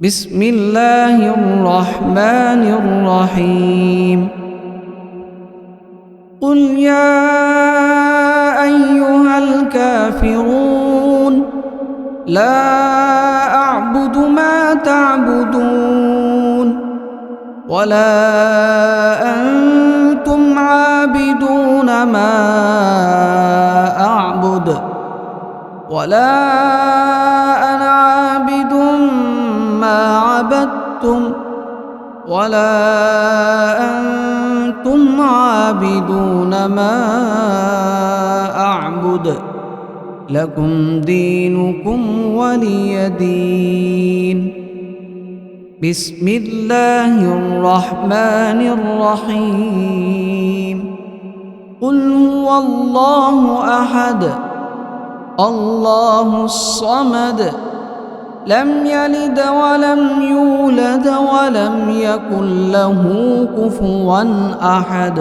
بسم الله الرحمن الرحيم. قل يا أيها الكافرون لا أعبد ما تعبدون ولا أنتم عابدون ما أعبد ولا أنا عابد ما عبدتم ولا أنتم عابدون ما أعبد لكم دينكم ولي دين. بسم الله الرحمن الرحيم. قل هو الله أحد الله الصمد لم يلد ولم يولد ولم يكن له كفوا أحد.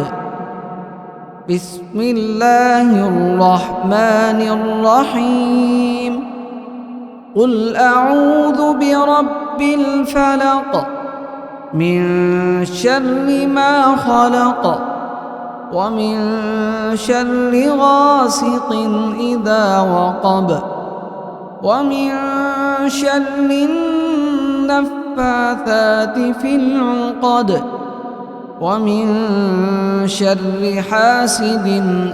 بسم الله الرحمن الرحيم. قل أعوذ برب الفلق من شر ما خلق ومن شر غاسق إذا وقب ومن شر النفاثات في العقد ومن شر حاسد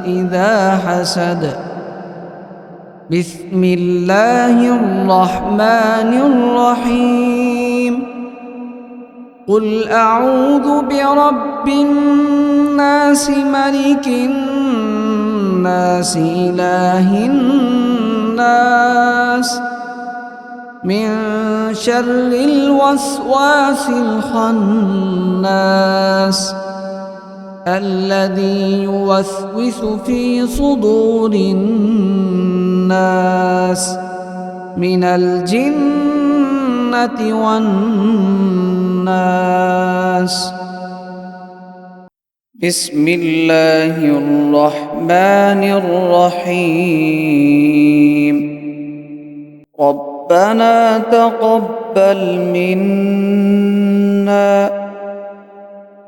إذا حسد. بسم الله الرحمن الرحيم. قل أعوذ برب الناس ملك الناس إله الناس من شر الوسواس الخناس الذي يوسوس في صدور الناس من الجنة والناس. بسم الله الرحمن الرحيم. ربنا تقبل منا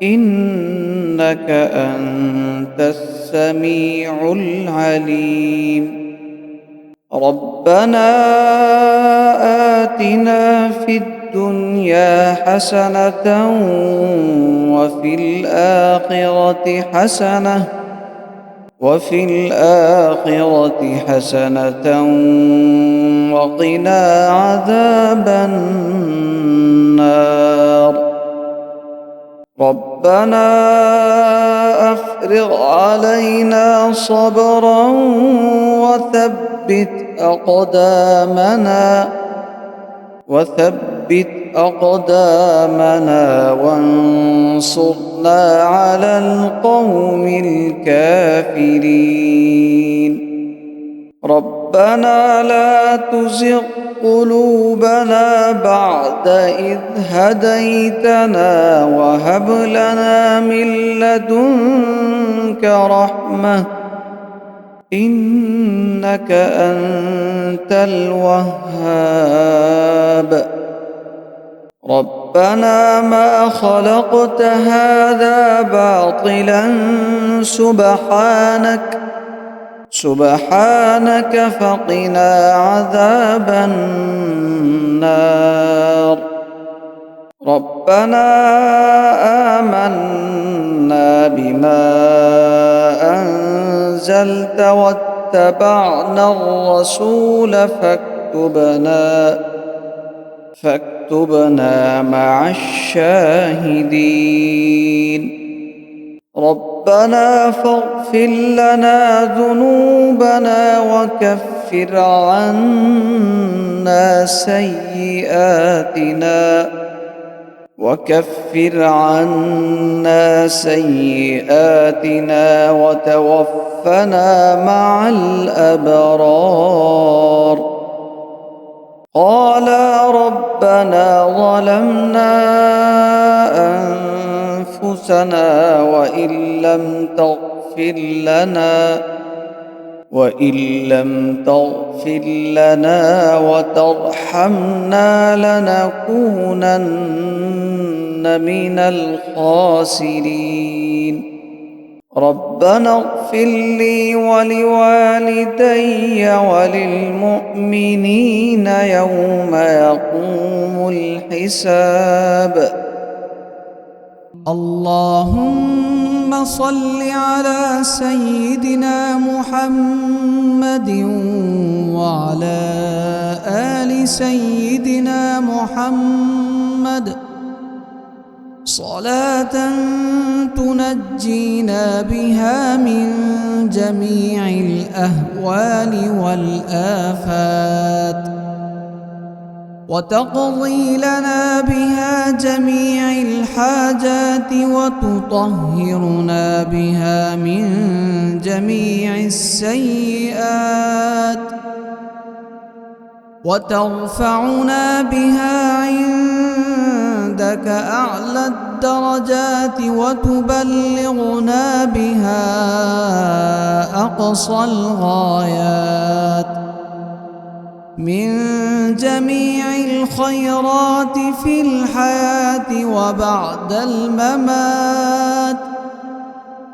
إنك أنت السميع العليم. ربنا آتنا في الدنيا حسنة وفي الآخرة حسنة وقنا عذاب النار. ربنا أفرغ علينا صبرا وثبت أقدامنا وانصرنا على القوم الكافرين. ربنا لا تزغ قلوبنا بعد إذ هديتنا وهب لنا من لدنك رحمة إنك أنت الوهاب. ربنا ما خلقت هذا باطلا سبحانك فقنا عذاب النار. ربنا آمنا بما أنزلت واتبعنا الرسول فاكتبنا مع الشاهدين. ربنا فاغفر لنا ذنوبنا وكفر عنا سيئاتنا وتوفنا مع الأبرار. قال ربنا ظلمنا أنفسنا وإن لم تغفر لنا وإن لم تغفر لنا وترحمنا لنكونن من الخاسرين ربنا اغفر لي ولوالدي وللمؤمنين يوم يقوم الحساب. اللهم صل على سيدنا محمد وعلى آل سيدنا محمد صلاة تنجينا بها من جميع الأهوال والآفات وتقضي لنا بها جميع الحاجات وتطهرنا بها من جميع السيئات وترفعنا بها عندك أعلى الدرجات وتبلغنا بها أقصى الغايات من جميع الخيرات في الحياة وبعد الممات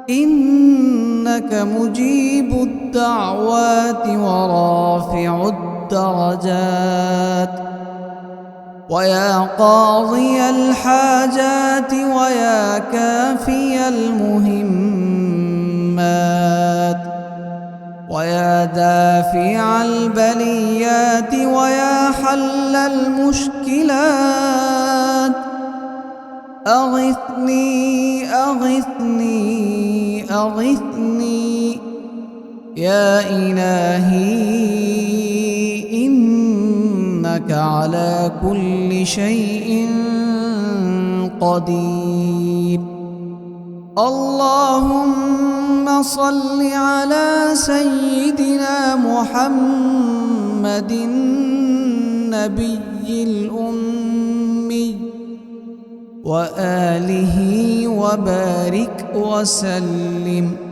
إنك مجيب الدعوات ورافع الدرجات ويا قاضي الحاجات ويا كافي المهمات ويا دافع البليات ويا حل المشكلات أغثني أغثني أغثني يا إلهي إنك على كل شيء قدير. اللهم صل على سيدنا محمد النبي الأمي وآله وبارك وسلم.